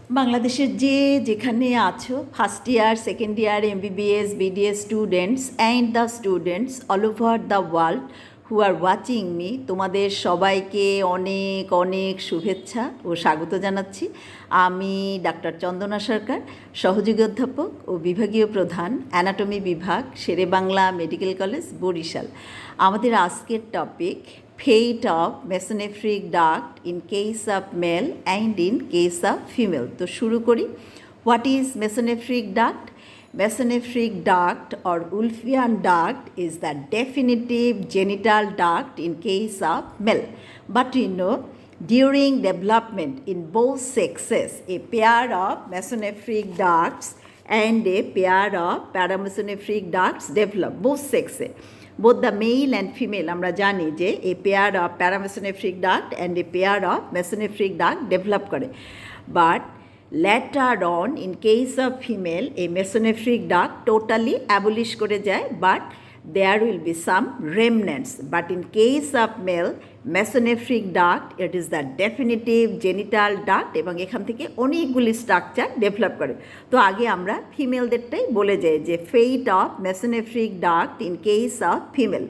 বাংলাদেশের যেখানে আছো, first year, second year, MBBS, BDS students and the students all over the world who are watching me, তোমাদের সবাইকে অনেক অনেক শুভেচ্ছা ও স্বাগত জানাচ্ছি। আমি ডাক্তার চন্দনা সরকার, সহযোগী অধ্যাপক ও বিভাগীয় প্রধান, অ্যানাটমি বিভাগ, শেরেবাংলা মেডিকেল কলেজ, বরিশাল। আমাদের আজকের topic fate of Mesoneohric duct in case of male and in case of female. তো শুরু করি। What is Mesoneohric duct? Mesoneohric duct or Wolffian duct is the definitive genital duct in case of male. But you know, during development in both sexes, a pair of Mesoneohric ducts and a pair of paramesonephric ducts develop, both sexes. Both the male and female, আমরা জানি যে a pair of paramesonephric duct and a pair of mesonephric duct develop করে। But later on, in case of female, a mesonephric duct totally abolish করে যায়, but there will be some remnants. But in case of male, mesonephric duct, it is the definitive genital duct এবং এখান থেকে অনেকগুলি structure develop করে। তো আগে আমরা ফিমেলদেরটাই বলে যাই যে fate of mesonephric duct in case of female.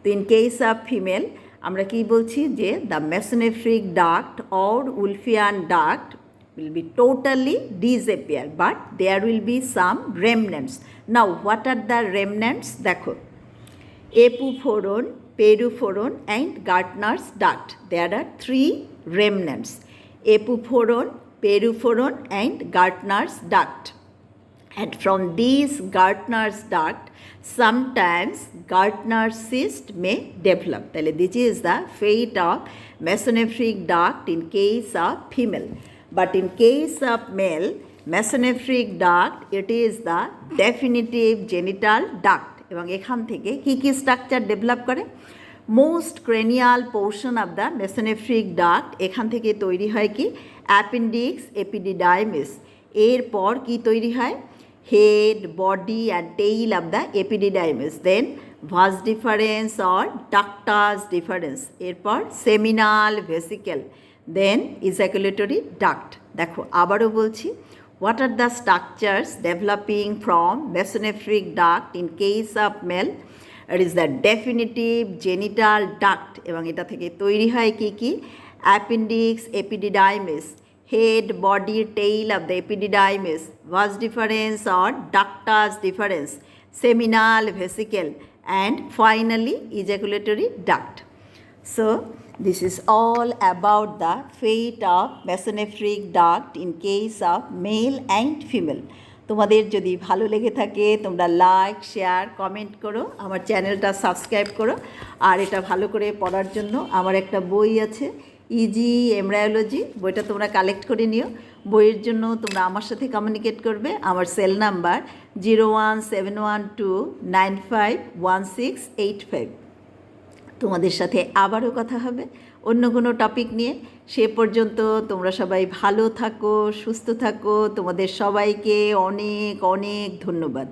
তো in case of female আমরা কি বলছি যে the mesonephric duct or Wolffian duct will be totally disappear, but there will be some remnants. Now what are the remnants? দেখো, epiphoron, periphoron and Gardner's duct. There are three remnants: epiphoron, periphoron and Gardner's duct. And from these Gardner's duct, sometimes Gardner's cyst may develop. This is the fate of mesonephric duct in case of female. But in case of male, mesonephric duct, it is the definitive genital duct. এবং এখান থেকে কী কী structure develop করে? Most cranial portion of the mesonephric duct, এখান থেকে তৈরি হয় কি অ্যাপেন্ডিক্স, এপিডিডাইমিস। এরপর কি তৈরি হয়? Head, body and tail of the epididymis. Then vas deferens or ductus deferens. এরপর seminal vesicle. Then ejaculatory duct. দেখো আবারও বলছি, what are the structures developing from mesonephric duct in case of male? It is the definitive genital duct এবং এটা থেকে তৈরি হয় কি কি? Appendix, epididymis, head, body, tail of the epididymis, vase deferens or ductus difference, seminal vesicle and finally ejaculatory duct. So this is all about the fate of mesonephric duct in case of male and female. তোমাদের যদি ভালো লেগে থাকে তোমরা like, share, comment করো, আমার চ্যানেলটা subscribe করো। আর এটা ভালো করে পড়ার জন্য আমার একটা বই আছে, ইজি এমব্রায়োলজি, বইটা তোমরা কালেক্ট করে নিও। বইয়ের জন্য তোমরা আমার সাথে কমিউনিকেট করবে। আমার সেল নাম্বার 01712951685। তোমাদের সাথে আবারও কথা হবে অন্য কোনো টপিক নিয়ে। সে পর্যন্ত তোমরা সবাই ভালো থাকো, সুস্থ থাকো। তোমাদের সবাইকে অনেক অনেক ধন্যবাদ।